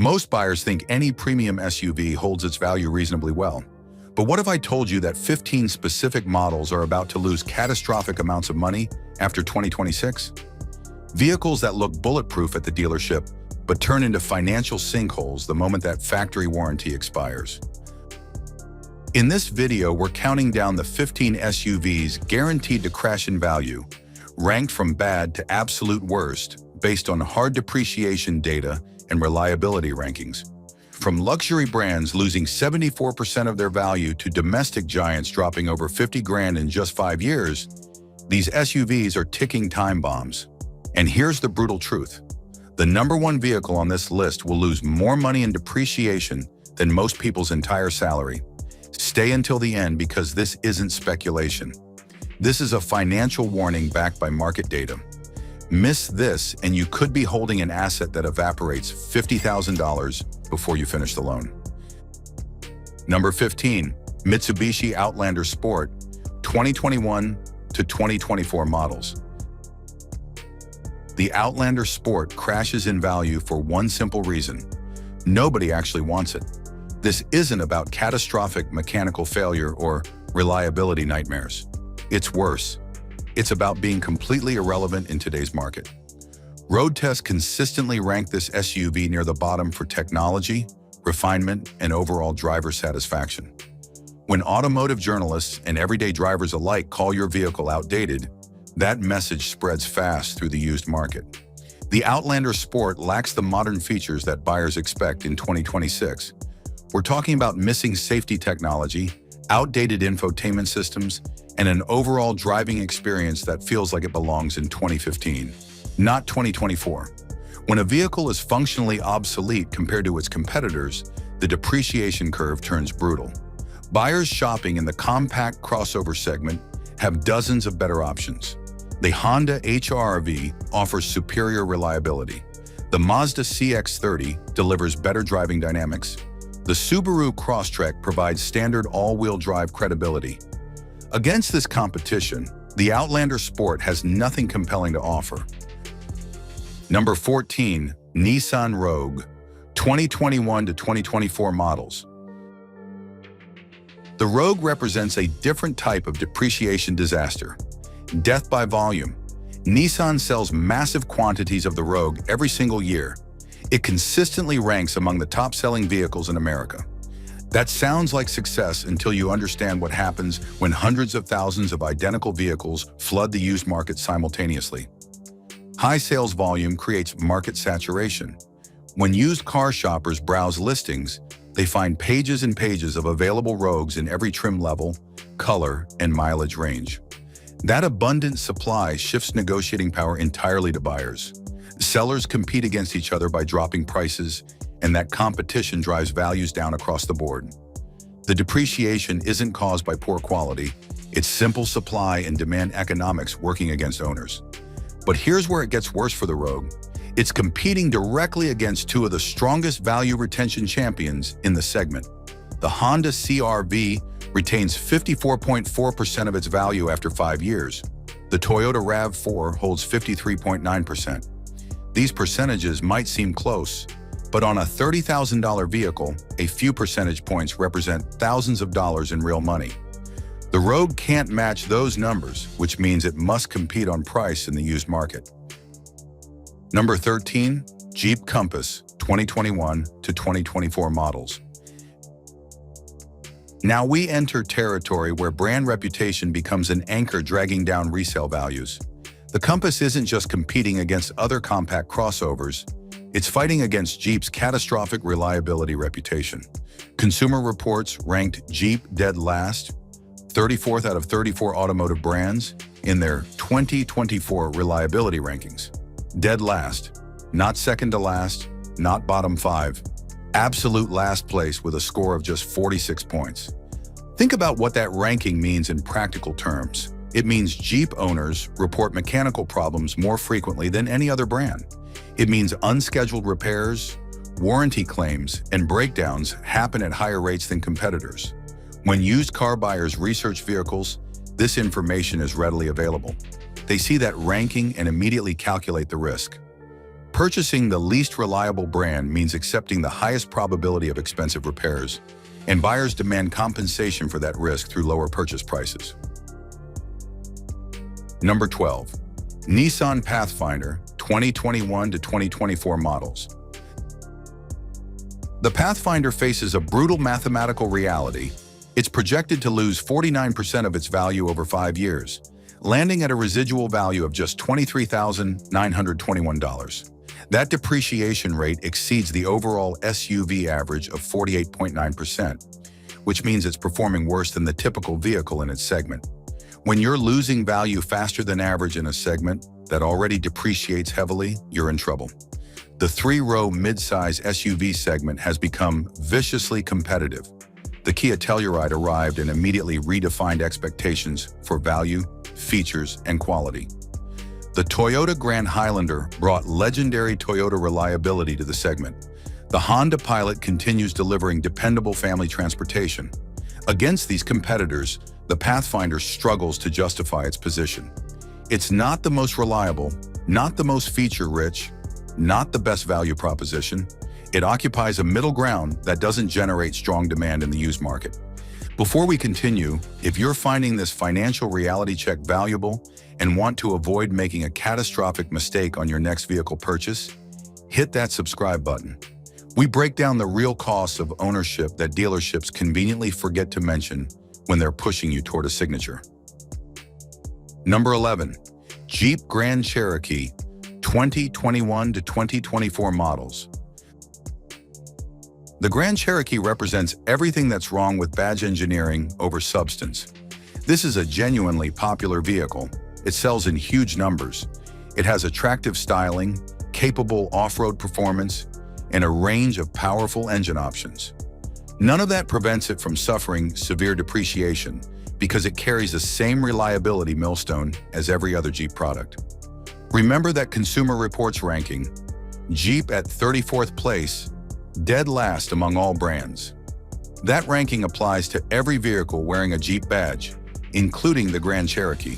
Most buyers think any premium SUV holds its value reasonably well. But what if I told you that 15 specific models are about to lose catastrophic amounts of money after 2026? Vehicles that look bulletproof at the dealership, but turn into financial sinkholes the moment that factory warranty expires. In this video, we're counting down the 15 SUVs guaranteed to crash in value, ranked from bad to absolute worst, based on hard depreciation data and reliability rankings. From luxury brands losing 74% of their value to domestic giants dropping over 50 grand in just 5 years, these SUVs are ticking time bombs. And here's the brutal truth. The number one vehicle on this list will lose more money in depreciation than most people's entire salary. Stay until the end because this isn't speculation. This is a financial warning backed by market data. Miss this and you could be holding an asset that evaporates $50,000 before you finish the loan. Number 15, Mitsubishi Outlander Sport, 2021 to 2024 models. The Outlander Sport crashes in value for one simple reason. Nobody actually wants it. This isn't about catastrophic mechanical failure or reliability nightmares. It's worse. It's about being completely irrelevant in today's market. Road tests consistently rank this SUV near the bottom for technology, refinement, and overall driver satisfaction. When automotive journalists and everyday drivers alike call your vehicle outdated, that message spreads fast through the used market. The Outlander Sport lacks the modern features that buyers expect in 2026. We're talking about missing safety technology, outdated infotainment systems, and an overall driving experience that feels like it belongs in 2015, not 2024. When a vehicle is functionally obsolete compared to its competitors, the depreciation curve turns brutal. Buyers shopping in the compact crossover segment have dozens of better options. The Honda HR-V offers superior reliability. The Mazda CX-30 delivers better driving dynamics. The Subaru Crosstrek provides standard all-wheel drive credibility. Against this competition, the Outlander Sport has nothing compelling to offer. Number 14, Nissan Rogue, 2021 to 2024 models. The Rogue represents a different type of depreciation disaster. Death by volume. Nissan sells massive quantities of the Rogue every single year. It consistently ranks among the top-selling vehicles in America. That sounds like success until you understand what happens when hundreds of thousands of identical vehicles flood the used market simultaneously. High sales volume creates market saturation. When used car shoppers browse listings, they find pages and pages of available Rogues in every trim level, color, and mileage range. That abundant supply shifts negotiating power entirely to buyers. Sellers compete against each other by dropping prices, and that competition drives values down across the board. The depreciation isn't caused by poor quality, it's simple supply and demand economics working against owners. But here's where it gets worse for the Rogue. It's competing directly against two of the strongest value retention champions in the segment. The Honda CR-V retains 54.4% of its value after 5 years. The Toyota RAV4 holds 53.9%. These percentages might seem close, but on a $30,000 vehicle, a few percentage points represent thousands of dollars in real money. The Rogue can't match those numbers, which means it must compete on price in the used market. Number 13, Jeep Compass, 2021 to 2024 models. Now we enter territory where brand reputation becomes an anchor dragging down resale values. The Compass isn't just competing against other compact crossovers, it's fighting against Jeep's catastrophic reliability reputation. Consumer Reports ranked Jeep dead last, 34th out of 34 automotive brands, in their 2024 reliability rankings. Dead last, not second to last, not bottom 5. Absolute last place with a score of just 46 points. Think about what that ranking means in practical terms. It means Jeep owners report mechanical problems more frequently than any other brand. It means unscheduled repairs, warranty claims, and breakdowns happen at higher rates than competitors. When used car buyers research vehicles, this information is readily available. They see that ranking and immediately calculate the risk. Purchasing the least reliable brand means accepting the highest probability of expensive repairs, and buyers demand compensation for that risk through lower purchase prices. Number 12. Nissan Pathfinder 2021 to 2024 models. The Pathfinder faces a brutal mathematical reality. It's projected to lose 49% of its value over 5 years, landing at a residual value of just $23,921. That depreciation rate exceeds the overall SUV average of 48.9%, which means it's performing worse than the typical vehicle in its segment. When you're losing value faster than average in a segment that already depreciates heavily, you're in trouble. The three-row mid-size SUV segment has become viciously competitive. The Kia Telluride arrived and immediately redefined expectations for value, features, and quality. The Toyota Grand Highlander brought legendary Toyota reliability to the segment. The Honda Pilot continues delivering dependable family transportation. Against these competitors, the Pathfinder struggles to justify its position. It's not the most reliable, not the most feature-rich, not the best value proposition. It occupies a middle ground that doesn't generate strong demand in the used market. Before we continue, if you're finding this financial reality check valuable and want to avoid making a catastrophic mistake on your next vehicle purchase, hit that subscribe button. We break down the real costs of ownership that dealerships conveniently forget to mention when they're pushing you toward a signature. Number 11. Jeep Grand Cherokee 2021 to 2024 models. The Grand Cherokee represents everything that's wrong with badge engineering over substance. This is a genuinely popular vehicle. It sells in huge numbers. It has attractive styling, capable off-road performance, and a range of powerful engine options. None of that prevents it from suffering severe depreciation because it carries the same reliability millstone as every other Jeep product. Remember that Consumer Reports ranking, Jeep at 34th place, dead last among all brands. That ranking applies to every vehicle wearing a Jeep badge, including the Grand Cherokee.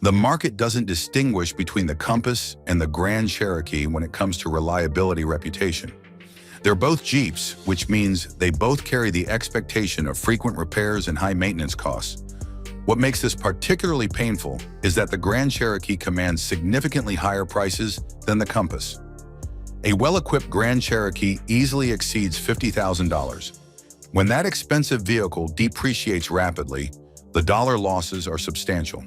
The market doesn't distinguish between the Compass and the Grand Cherokee when it comes to reliability reputation. They're both Jeeps, which means they both carry the expectation of frequent repairs and high maintenance costs. What makes this particularly painful is that the Grand Cherokee commands significantly higher prices than the Compass. A well-equipped Grand Cherokee easily exceeds $50,000. When that expensive vehicle depreciates rapidly, the dollar losses are substantial.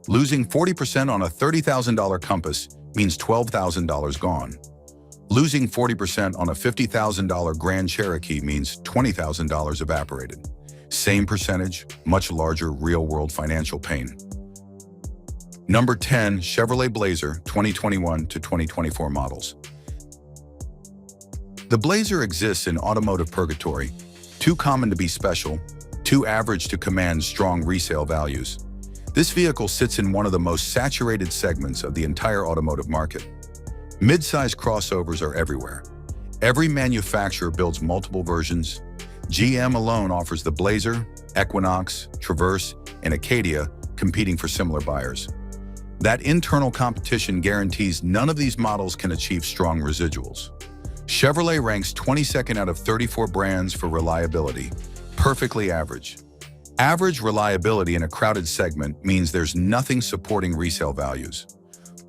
Losing 40% on a $30,000 Compass means $12,000 gone. Losing 40% on a $50,000 Grand Cherokee means $20,000 evaporated. Same percentage, much larger real-world financial pain. Number 10. Chevrolet Blazer 2021 to 2024 models. The Blazer exists in automotive purgatory, too common to be special, too average to command strong resale values. This vehicle sits in one of the most saturated segments of the entire automotive market. Mid-size crossovers are everywhere. Every manufacturer builds multiple versions. GM alone offers the Blazer, Equinox, Traverse, and Acadia, competing for similar buyers. That internal competition guarantees none of these models can achieve strong residuals. Chevrolet ranks 22nd out of 34 brands for reliability, perfectly average. Average reliability in a crowded segment means there's nothing supporting resale values.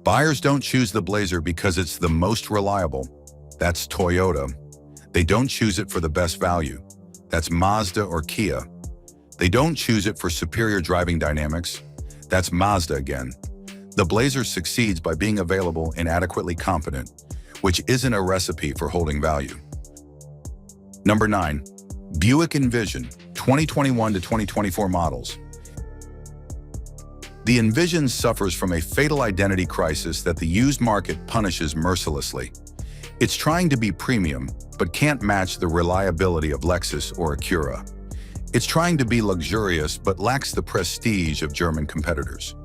Buyers don't choose the Blazer because it's the most reliable. That's Toyota. They don't choose it for the best value. That's Mazda or Kia. They don't choose it for superior driving dynamics. That's Mazda again. The Blazer succeeds by being available and adequately competent, which isn't a recipe for holding value. Number 9. Buick Envision 2021 to 2024 models. The Envision suffers from a fatal identity crisis that the used market punishes mercilessly. It's trying to be premium, but can't match the reliability of Lexus or Acura. It's trying to be luxurious, but lacks the prestige of German competitors.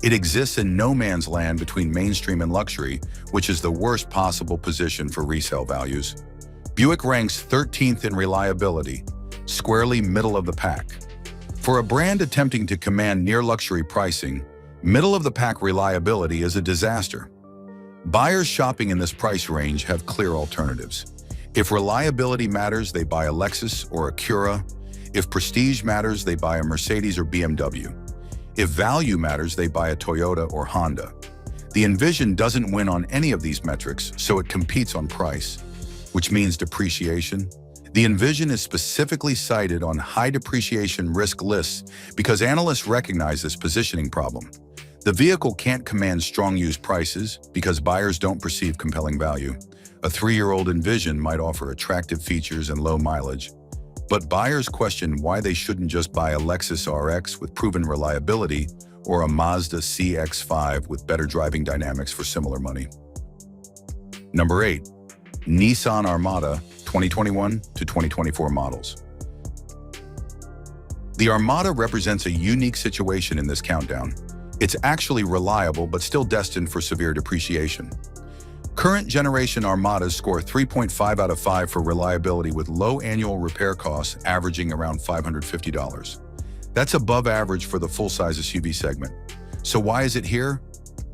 It exists in no man's land between mainstream and luxury, which is the worst possible position for resale values. Buick ranks 13th in reliability, squarely middle of the pack. For a brand attempting to command near-luxury pricing, middle-of-the-pack reliability is a disaster. Buyers shopping in this price range have clear alternatives. If reliability matters, they buy a Lexus or a Acura. If prestige matters, they buy a Mercedes or BMW. If value matters, they buy a Toyota or Honda. The Envision doesn't win on any of these metrics, so it competes on price, which means depreciation. The Envision is specifically cited on high depreciation risk lists because analysts recognize this positioning problem. The vehicle can't command strong used prices because buyers don't perceive compelling value. A 3-year-old Envision might offer attractive features and low mileage, but buyers question why they shouldn't just buy a Lexus RX with proven reliability or a Mazda CX-5 with better driving dynamics for similar money. Number 8. Nissan Armada 2021 to 2024 models. The Armada represents a unique situation in this countdown. It's actually reliable but still destined for severe depreciation. Current generation Armadas score 3.5 out of 5 for reliability with low annual repair costs averaging around $550. That's above average for the full-size SUV segment. So why is it here?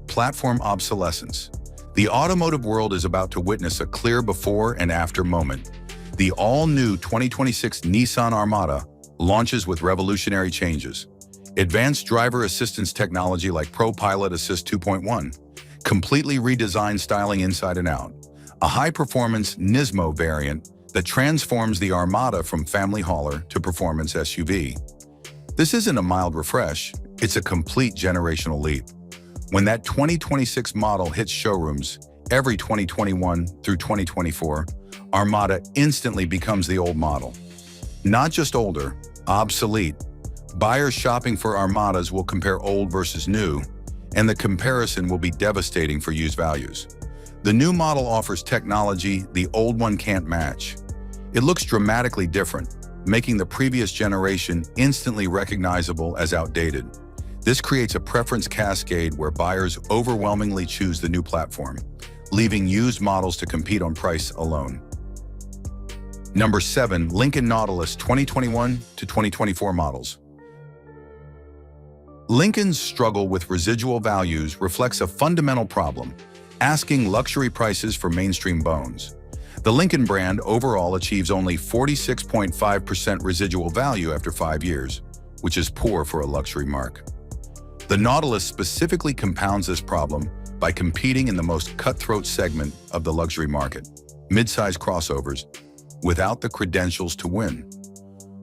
Platform obsolescence. The automotive world is about to witness a clear before and after moment. The all-new 2026 Nissan Armada launches with revolutionary changes. Advanced driver assistance technology like Pro Pilot Assist 2.1, completely redesigned styling inside and out, a high-performance Nismo variant that transforms the Armada from family hauler to performance SUV. This isn't a mild refresh, it's a complete generational leap. When that 2026 model hits showrooms every 2021 through 2024, Armada instantly becomes the old model. Not just older, obsolete. Buyers shopping for Armadas will compare old versus new, and the comparison will be devastating for used values. The new model offers technology the old one can't match. It looks dramatically different, making the previous generation instantly recognizable as outdated. This creates a preference cascade where buyers overwhelmingly choose the new platform, leaving used models to compete on price alone. Number 7. Lincoln Nautilus 2021 to 2024 models. Lincoln's struggle with residual values reflects a fundamental problem, asking luxury prices for mainstream bones. The Lincoln brand overall achieves only 46.5% residual value after 5 years, which is poor for a luxury marque. The Nautilus specifically compounds this problem by competing in the most cutthroat segment of the luxury market, mid-size crossovers, without the credentials to win.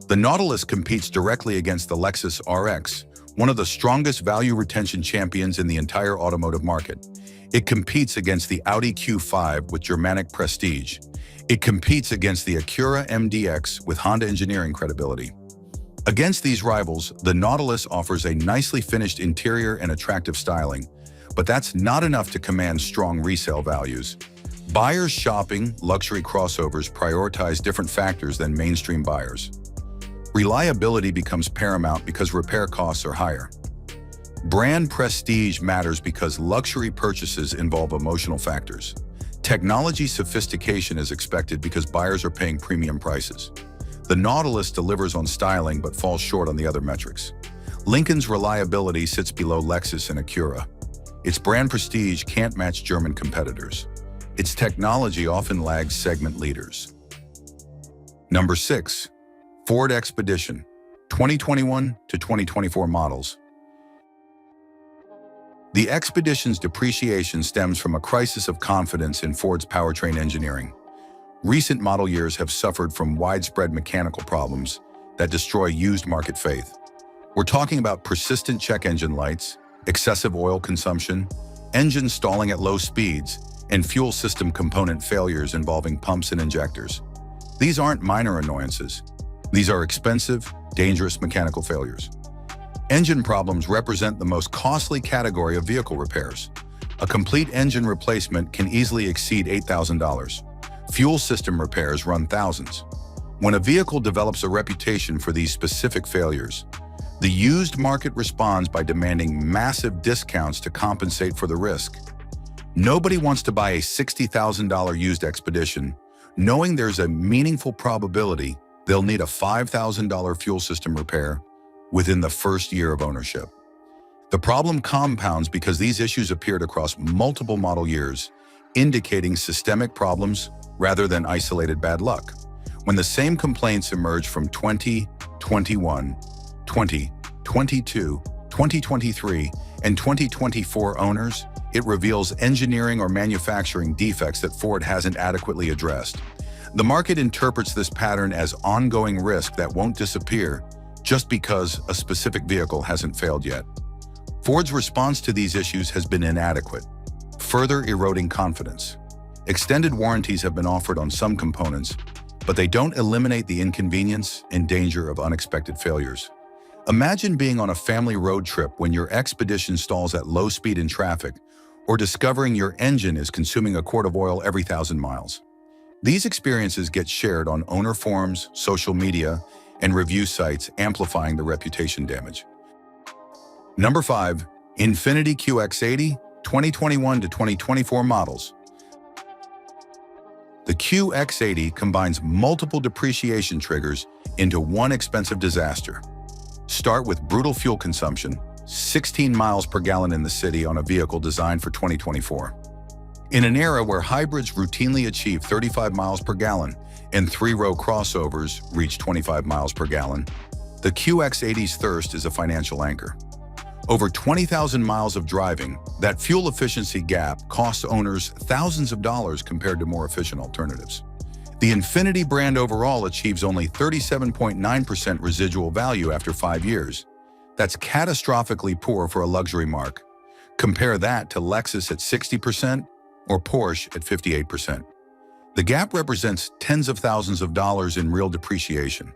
The Nautilus competes directly against the Lexus RX, one of the strongest value retention champions in the entire automotive market. It competes against the Audi Q5 with Germanic prestige. It competes against the Acura MDX with Honda engineering credibility. Against these rivals, the Nautilus offers a nicely finished interior and attractive styling, but that's not enough to command strong resale values. Buyers shopping luxury crossovers prioritize different factors than mainstream buyers. Reliability becomes paramount because repair costs are higher. Brand prestige matters because luxury purchases involve emotional factors. Technology sophistication is expected because buyers are paying premium prices. The Nautilus delivers on styling but falls short on the other metrics. Lincoln's reliability sits below Lexus and Acura. Its brand prestige can't match German competitors. Its technology often lags segment leaders. Number 6. Ford Expedition 2021 to 2024 models. The Expedition's depreciation stems from a crisis of confidence in Ford's powertrain engineering. Recent model years have suffered from widespread mechanical problems that destroy used market faith. We're talking about persistent check engine lights, excessive oil consumption, engine stalling at low speeds, and fuel system component failures involving pumps and injectors. These aren't minor annoyances. These are expensive, dangerous mechanical failures. Engine problems represent the most costly category of vehicle repairs. A complete engine replacement can easily exceed $8,000. Fuel system repairs run thousands. When a vehicle develops a reputation for these specific failures, the used market responds by demanding massive discounts to compensate for the risk. Nobody wants to buy a $60,000 used Expedition, knowing there's a meaningful probability they'll need a $5,000 fuel system repair within the first year of ownership. The problem compounds because these issues appeared across multiple model years, indicating systemic problems rather than isolated bad luck. When the same complaints emerge from 2021, 2022, 2023, and 2024 owners, it reveals engineering or manufacturing defects that Ford hasn't adequately addressed. The market interprets this pattern as ongoing risk that won't disappear just because a specific vehicle hasn't failed yet. Ford's response to these issues has been inadequate, further eroding confidence. Extended warranties have been offered on some components, but they don't eliminate the inconvenience and danger of unexpected failures. Imagine being on a family road trip when your Expedition stalls at low speed in traffic, or discovering your engine is consuming a quart of oil every 1,000 miles. These experiences get shared on owner forums, social media, and review sites, amplifying the reputation damage. Number 5. Infiniti QX80, 2021 to 2024 models. The QX80 combines multiple depreciation triggers into one expensive disaster. Start with brutal fuel consumption, 16 miles per gallon in the city on a vehicle designed for 2024. In an era where hybrids routinely achieve 35 miles per gallon and three-row crossovers reach 25 miles per gallon, the QX80's thirst is a financial anchor. Over 20,000 miles of driving, that fuel efficiency gap costs owners thousands of dollars compared to more efficient alternatives. The Infiniti brand overall achieves only 37.9% residual value after 5 years. That's catastrophically poor for a luxury marque. Compare that to Lexus at 60% or Porsche at 58%. The gap represents tens of thousands of dollars in real depreciation.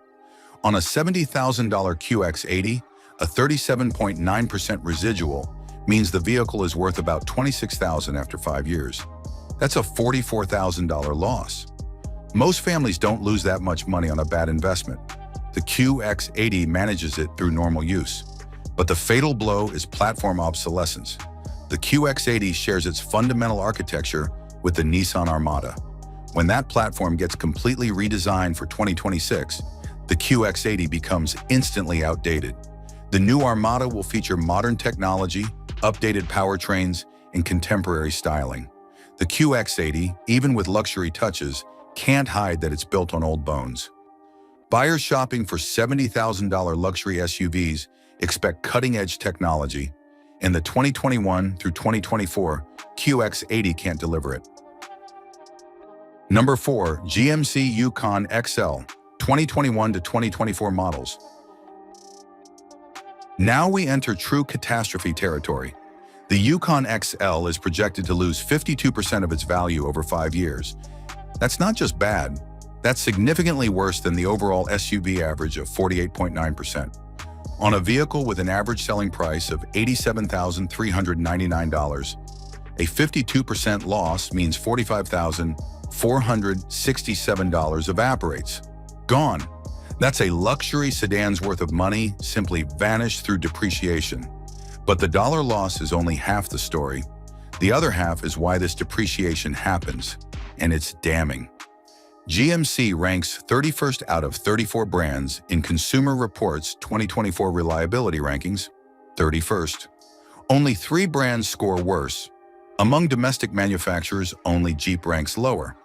On a $70,000 QX80, a 37.9% residual means the vehicle is worth about $26,000 after 5 years. That's a $44,000 loss. Most families don't lose that much money on a bad investment. The QX80 manages it through normal use. But the fatal blow is platform obsolescence. The QX80 shares its fundamental architecture with the Nissan Armada. When that platform gets completely redesigned for 2026, the QX80 becomes instantly outdated. The new Armada will feature modern technology, updated powertrains, and contemporary styling. The QX80, even with luxury touches, can't hide that it's built on old bones. Buyers shopping for $70,000 luxury SUVs expect cutting-edge technology, and the 2021 through 2024 QX80 can't deliver it. Number 4. GMC Yukon XL, 2021 to 2024 models. Now we enter true catastrophe territory. The Yukon XL is projected to lose 52% of its value over 5 years. That's not just bad, that's significantly worse than the overall SUV average of 48.9%. On a vehicle with an average selling price of $87,399, a 52% loss means $45,467 evaporates. Gone. That's a luxury sedan's worth of money simply vanished through depreciation. But the dollar loss is only half the story. The other half is why this depreciation happens, and it's damning. GMC ranks 31st out of 34 brands in Consumer Reports' 2024 reliability rankings, 31st. Only 3 brands score worse. Among domestic manufacturers, only Jeep ranks lower.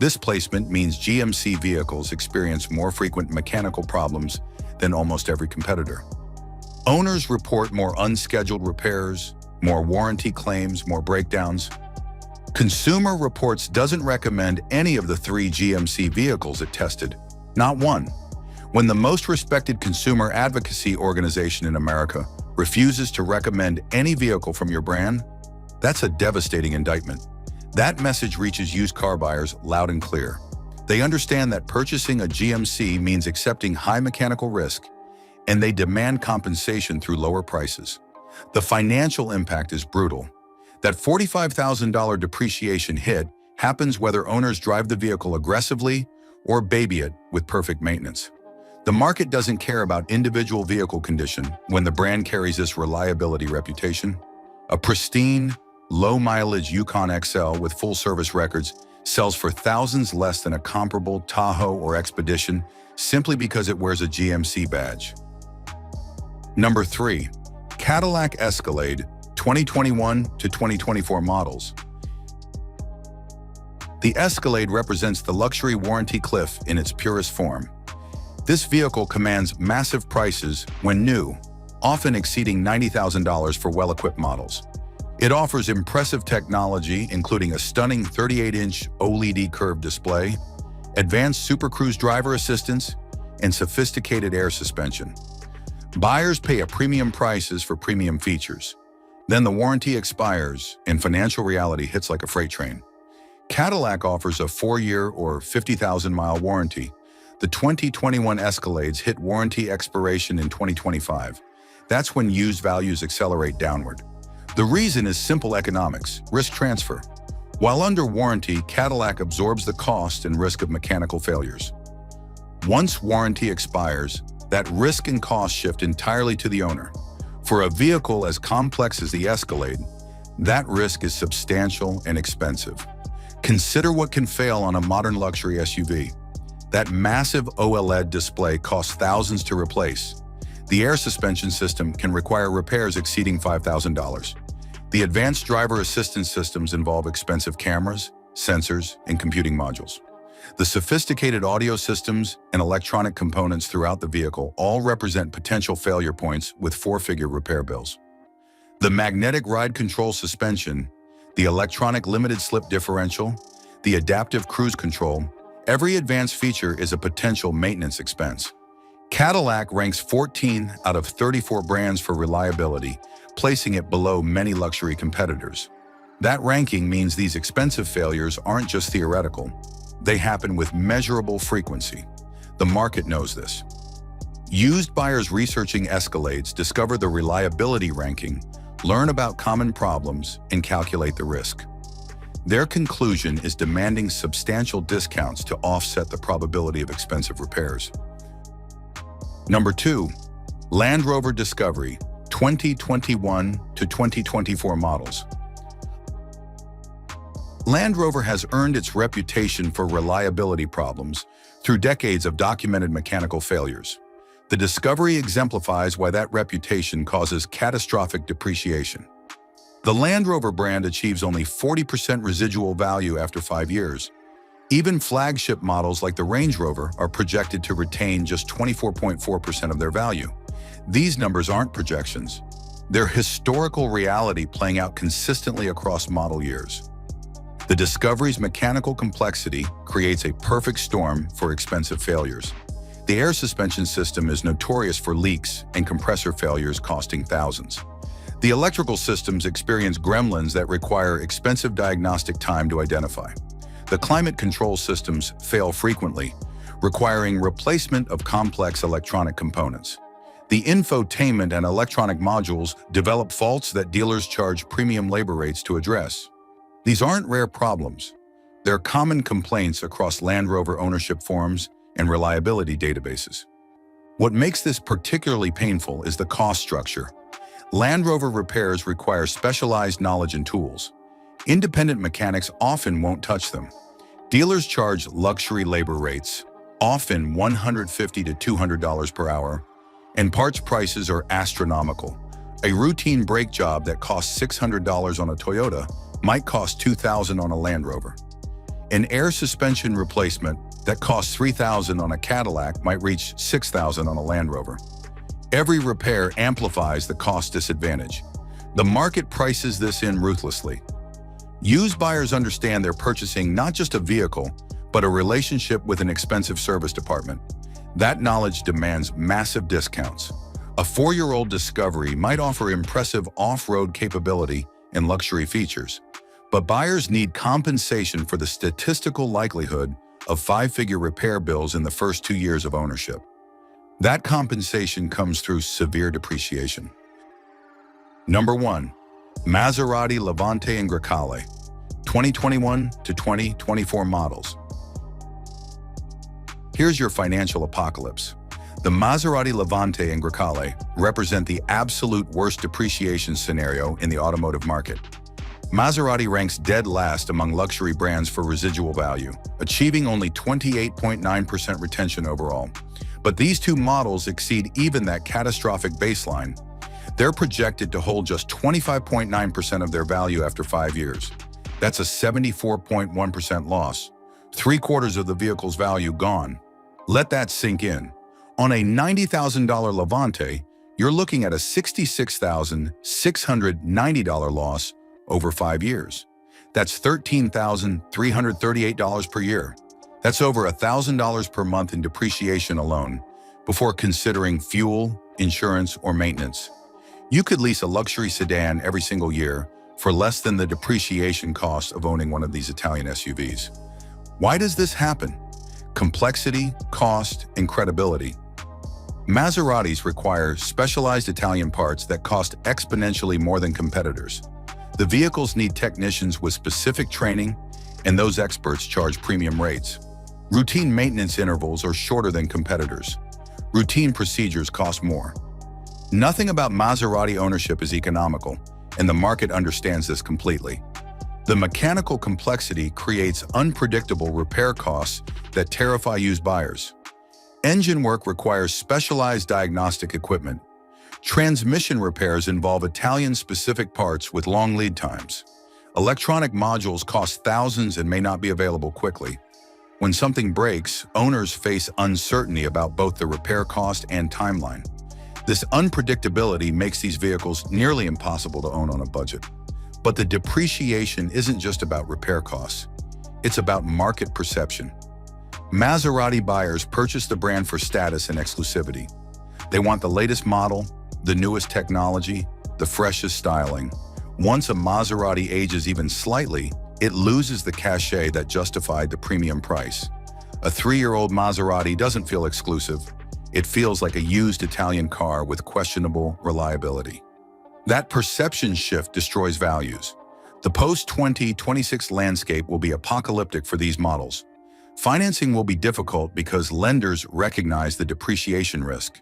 This placement means GMC vehicles experience more frequent mechanical problems than almost every competitor. Owners report more unscheduled repairs, more warranty claims, more breakdowns. Consumer Reports doesn't recommend any of the 3 GMC vehicles it tested, not one. When the most respected consumer advocacy organization in America refuses to recommend any vehicle from your brand, that's a devastating indictment. That message reaches used car buyers loud and clear. They understand that purchasing a GMC means accepting high mechanical risk, and they demand compensation through lower prices. The financial impact is brutal. That $45,000 depreciation hit happens whether owners drive the vehicle aggressively or baby it with perfect maintenance. The market doesn't care about individual vehicle condition when the brand carries this reliability reputation. A pristine, low-mileage Yukon XL with full-service records sells for thousands less than a comparable Tahoe or Expedition simply because it wears a GMC badge. Number 3. Cadillac Escalade 2021 to 2024 models. The Escalade represents the luxury warranty cliff in its purest form. This vehicle commands massive prices when new, often exceeding $90,000 for well-equipped models. It offers impressive technology, including a stunning 38-inch OLED curved display, advanced Super Cruise driver assistance, and sophisticated air suspension. Buyers pay a premium prices for premium features. Then the warranty expires, and financial reality hits like a freight train. Cadillac offers a 4-year or 50,000-mile warranty. The 2021 Escalades hit warranty expiration in 2025. That's when used values accelerate downward. The reason is simple economics, risk transfer. While under warranty, Cadillac absorbs the cost and risk of mechanical failures. Once warranty expires, that risk and cost shift entirely to the owner. For a vehicle as complex as the Escalade, that risk is substantial and expensive. Consider what can fail on a modern luxury SUV. That massive OLED display costs thousands to replace. The air suspension system can require repairs exceeding $5,000. The advanced driver assistance systems involve expensive cameras, sensors, and computing modules. The sophisticated audio systems and electronic components throughout the vehicle all represent potential failure points with 4-figure repair bills. The magnetic ride control suspension, the electronic limited slip differential, the adaptive cruise control, every advanced feature is a potential maintenance expense. Cadillac ranks 14 out of 34 brands for reliability, placing it below many luxury competitors. That ranking means these expensive failures aren't just theoretical. They happen with measurable frequency. The market knows this. Used buyers researching Escalades discover the reliability ranking, learn about common problems, and calculate the risk. Their conclusion is demanding substantial discounts to offset the probability of expensive repairs. Number 2. Land Rover Discovery 2021 to 2024 models. Land Rover has earned its reputation for reliability problems through decades of documented mechanical failures. The Discovery exemplifies why that reputation causes catastrophic depreciation. The Land Rover brand achieves only 40% residual value after 5 years. Even flagship models like the Range Rover are projected to retain just 24.4% of their value. These numbers aren't projections. They're historical reality playing out consistently across model years. The Discovery's mechanical complexity creates a perfect storm for expensive failures. The air suspension system is notorious for leaks and compressor failures costing thousands. The electrical systems experience gremlins that require expensive diagnostic time to identify. The climate control systems fail frequently, requiring replacement of complex electronic components. The infotainment and electronic modules develop faults that dealers charge premium labor rates to address. These aren't rare problems. They're common complaints across Land Rover ownership forums and reliability databases. What makes this particularly painful is the cost structure. Land Rover repairs require specialized knowledge and tools. Independent mechanics often won't touch them. Dealers charge luxury labor rates, often $150 to $200 per hour, and parts prices are astronomical. A routine brake job that costs $600 on a Toyota might cost $2,000 on a Land Rover. An air suspension replacement that costs $3,000 on a Cadillac might reach $6,000 on a Land Rover. Every repair amplifies the cost disadvantage. The market prices this in ruthlessly. Used buyers understand they're purchasing not just a vehicle, but a relationship with an expensive service department. That knowledge demands massive discounts. A 4-year-old Discovery might offer impressive off-road capability and luxury features, but buyers need compensation for the statistical likelihood of 5-figure repair bills in the first 2 years of ownership. That compensation comes through severe depreciation. Number 1. Maserati Levante and Grecale 2021 to 2024 models. Here's your financial apocalypse. The Maserati Levante and Grecale represent the absolute worst depreciation scenario in the automotive market. Maserati ranks dead last among luxury brands for residual value, achieving only 28.9% retention overall. But these two models exceed even that catastrophic baseline. They're projected to hold just 25.9% of their value after 5 years. That's a 74.1% loss. 3/4 of the vehicle's value gone. Let that sink in. On a $90,000 Levante, you're looking at a $66,690 loss over 5 years. That's $13,338 per year. That's over $1,000 per month in depreciation alone, before considering fuel, insurance, or maintenance. You could lease a luxury sedan every single year for less than the depreciation cost of owning one of these Italian SUVs. Why does this happen? Complexity, cost, and credibility. Maseratis require specialized Italian parts that cost exponentially more than competitors. The vehicles need technicians with specific training, and those experts charge premium rates. Routine maintenance intervals are shorter than competitors. Routine procedures cost more. Nothing about Maserati ownership is economical, and the market understands this completely. The mechanical complexity creates unpredictable repair costs that terrify used buyers. Engine work requires specialized diagnostic equipment. Transmission repairs involve Italian-specific parts with long lead times. Electronic modules cost thousands and may not be available quickly. When something breaks, owners face uncertainty about both the repair cost and timeline. This unpredictability makes these vehicles nearly impossible to own on a budget. But the depreciation isn't just about repair costs. It's about market perception. Maserati buyers purchase the brand for status and exclusivity. They want the latest model, the newest technology, the freshest styling. Once a Maserati ages even slightly, it loses the cachet that justified the premium price. A 3-year-old Maserati doesn't feel exclusive. It feels like a used Italian car with questionable reliability. That perception shift destroys values. The post-2026 landscape will be apocalyptic for these models. Financing will be difficult because lenders recognize the depreciation risk.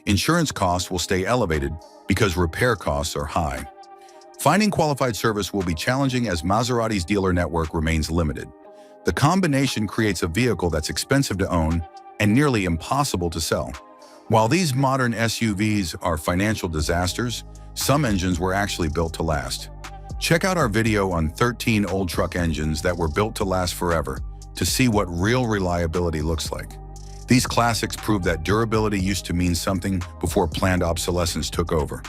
Insurance costs will stay elevated because repair costs are high. Finding qualified service will be challenging as Maserati's dealer network remains limited. The combination creates a vehicle that's expensive to own and nearly impossible to sell. While these modern SUVs are financial disasters, some engines were actually built to last. Check out our video on 13 old truck engines that were built to last forever to see what real reliability looks like. These classics prove that durability used to mean something before planned obsolescence took over.